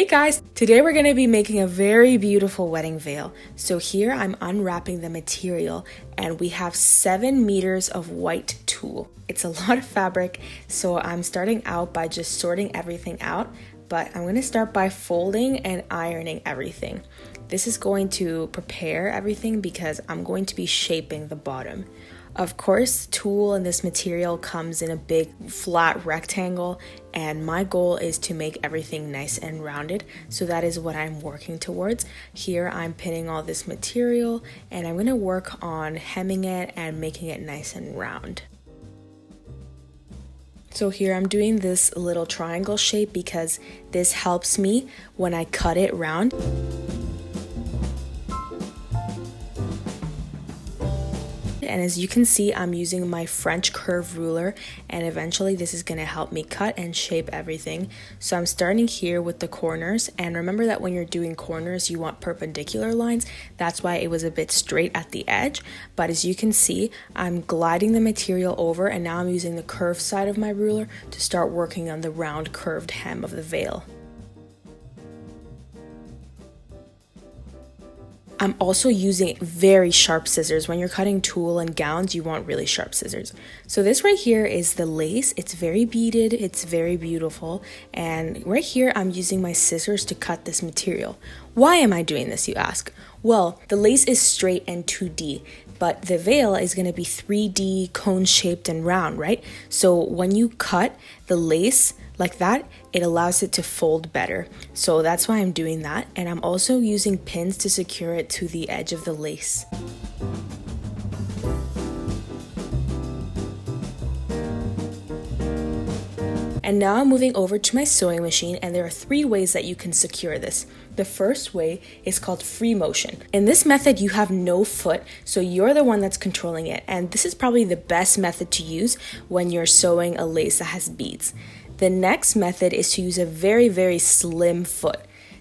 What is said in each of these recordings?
guys, today we're going to be making a very beautiful wedding veil. So here I'm unwrapping the material and we have 7 meters of white tulle. It's a lot of fabric, so I'm starting out by just sorting everything out, but I'm going to start by folding and ironing everything. This is going to prepare everything because I'm going to be shaping the bottom. Of course, tulle and this material comes in a big flat rectangle, and my goal is to make everything nice and rounded, so that is what I'm working towards. Here I'm pinning all this material and I'm going to work on hemming it and making it nice and round. So here I'm doing this little triangle shape because this helps me when I cut it round. And as you can see, I'm using my French curve ruler, and eventually this is going to help me cut and shape everything. So I'm starting here with the corners, and remember that when you're doing corners you want perpendicular lines. That's why it was a bit straight at the edge, but as you can see, I'm gliding the material over, and now I'm using the curved side of my ruler to start working on the round curved hem of the veil. I'm also using very sharp scissors. When you're cutting tulle and gowns, you want really sharp scissors. So this right here is the lace. It's very beaded, it's very beautiful. And right here, I'm using my scissors to cut this material. Why am I doing this, you ask? Well, the lace is straight and 2D, but the veil is going to be 3D, cone-shaped and round, right? So when you cut the lace like that, it allows it to fold better. So that's why I'm doing that. And I'm also using pins to secure it to the edge of the lace. And now I'm moving over to my sewing machine, and there are 3 ways that you can secure this. The first way is called free motion. In this method, you have no foot, so you're the one that's controlling it. And this is probably the best method to use when you're sewing a lace that has beads. The next method is to use a very, very slim foot.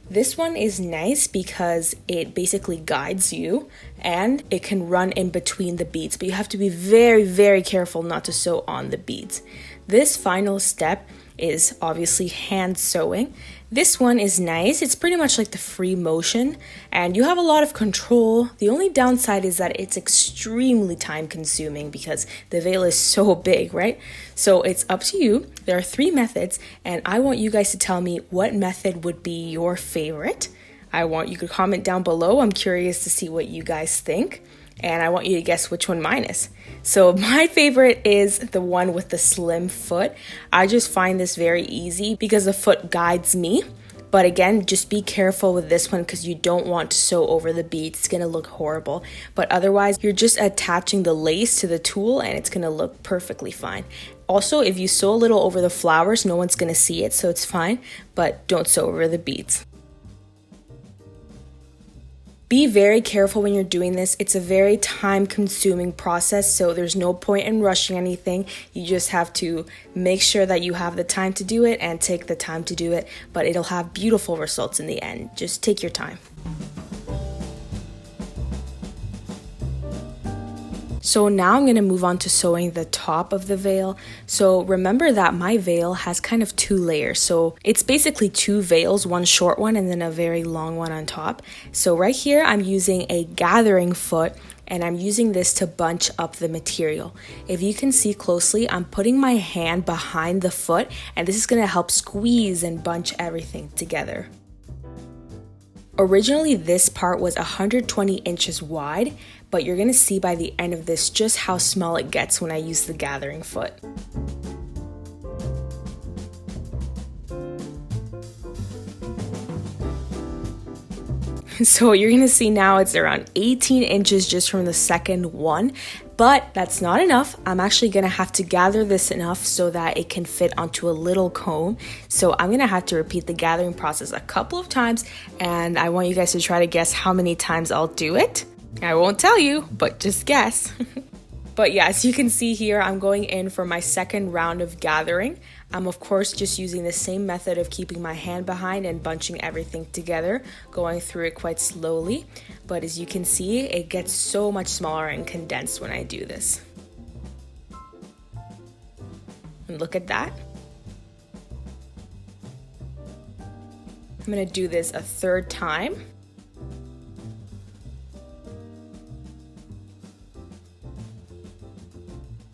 This one is nice because it basically guides you and it can run in between the beads, but you have to be very, very careful not to sew on the beads. This final step is obviously hand sewing. This one is nice. It's pretty much like the free motion and you have a lot of control. The only downside is that it's extremely time consuming because the veil is so big, right? So it's up to you. There are 3 methods and I want you guys to tell me what method would be your favorite. I want you to comment down below. I'm curious to see what you guys think. And I want you to guess which one mine is. So my favorite is the one with the slim foot. I just find this very easy because the foot guides me. But again, just be careful with this one because you don't want to sew over the beads. It's going to look horrible. But otherwise, you're just attaching the lace to the tulle and it's going to look perfectly fine. Also, if you sew a little over the flowers, no one's going to see it, so it's fine. But don't sew over the beads. Be very careful when you're doing this. It's a very time-consuming process, so there's no point in rushing anything. You just have to make sure that you have the time to do it and take the time to do it, but it'll have beautiful results in the end. Just take your time. So now I'm going to move on to sewing the top of the veil. So remember that my veil has kind of 2 layers. So it's basically 2 veils, one short one and then a very long one on top. So right here I'm using a gathering foot and I'm using this to bunch up the material. If you can see closely, I'm putting my hand behind the foot and this is going to help squeeze and bunch everything together. Originally, this part was 120 inches wide, but you're going to see by the end of this just how small it gets when I use the gathering foot. So you're going to see now it's around 18 inches just from the second one, but that's not enough. I'm actually going to have to gather this enough so that it can fit onto a little comb. So I'm going to have to repeat the gathering process a couple of times, and I want you guys to try to guess how many times I'll do it. I won't tell you, but just guess. But yeah, as you can see here, I'm going in for my second round of gathering. I'm of course just using the same method of keeping my hand behind and bunching everything together, going through it quite slowly. But as you can see, it gets so much smaller and condensed when I do this. And look at that. I'm gonna do this a third time.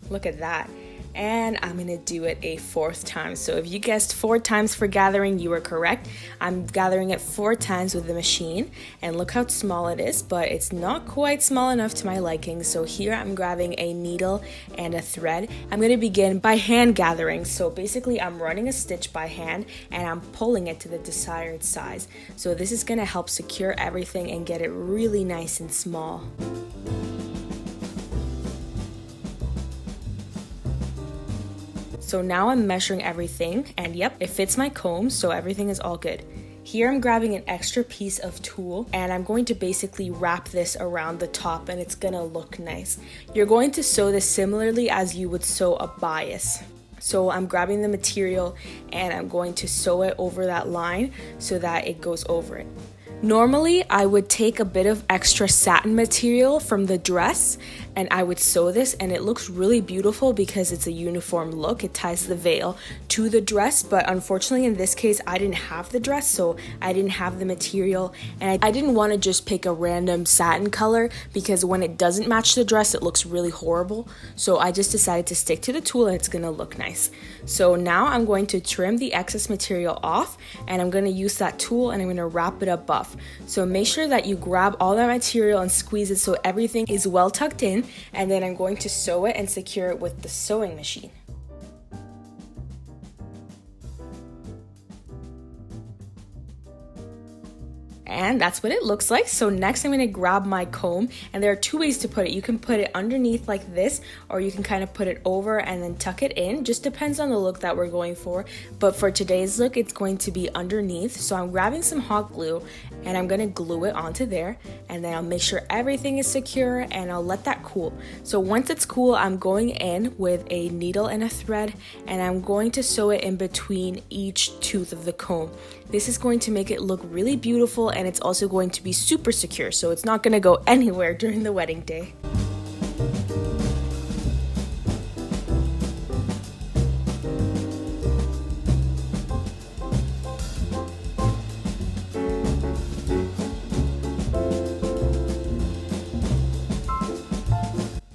Look at that. And I'm gonna do it a fourth time. So if you guessed 4 times for gathering, you were correct. I'm gathering it 4 times with the machine, and look how small it is, but it's not quite small enough to my liking. So here I'm grabbing a needle and a thread. I'm gonna begin by hand gathering. So basically I'm running a stitch by hand and I'm pulling it to the desired size. So this is gonna help secure everything and get it really nice and small. So now I'm measuring everything, and yep, it fits my comb, so everything is all good. Here I'm grabbing an extra piece of tulle, and I'm going to basically wrap this around the top, and it's gonna look nice. You're going to sew this similarly as you would sew a bias. So I'm grabbing the material and I'm going to sew it over that line so that it goes over it. Normally, I would take a bit of extra satin material from the dress and I would sew this, and it looks really beautiful because it's a uniform look. It ties the veil to the dress, but unfortunately in this case I didn't have the dress, so I didn't have the material, and I didn't want to just pick a random satin color because when it doesn't match the dress it looks really horrible. So I just decided to stick to the tulle and it's gonna look nice. So now I'm going to trim the excess material off, and I'm going to use that tulle and I'm going to wrap it above. So make sure that you grab all that material and squeeze it so everything is well tucked in, and then I'm going to sew it and secure it with the sewing machine. And that's what it looks like. So next I'm going to grab my comb, and there are 2 ways to put it. You can put it underneath like this, or you can kind of put it over and then tuck it in. Just depends on the look that we're going for. But for today's look, it's going to be underneath. So I'm grabbing some hot glue and I'm going to glue it onto there, and then I'll make sure everything is secure and I'll let that cool. So once it's cool, I'm going in with a needle and a thread, and I'm going to sew it in between each tooth of the comb. This is going to make it look really beautiful, and it's also going to be super secure, so it's not going to go anywhere during the wedding day.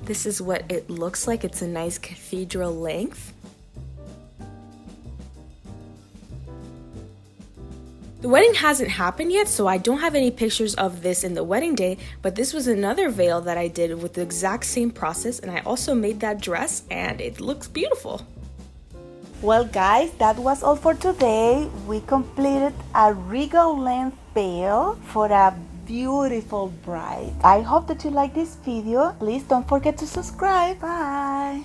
This is what it looks like. It's a nice cathedral length. The wedding hasn't happened yet, so I don't have any pictures of this in the wedding day, but this was another veil that I did with the exact same process, and I also made that dress, and it looks beautiful. Well guys, that was all for today. We completed a regal length veil for a beautiful bride. I hope that you like this video. Please don't forget to subscribe. Bye!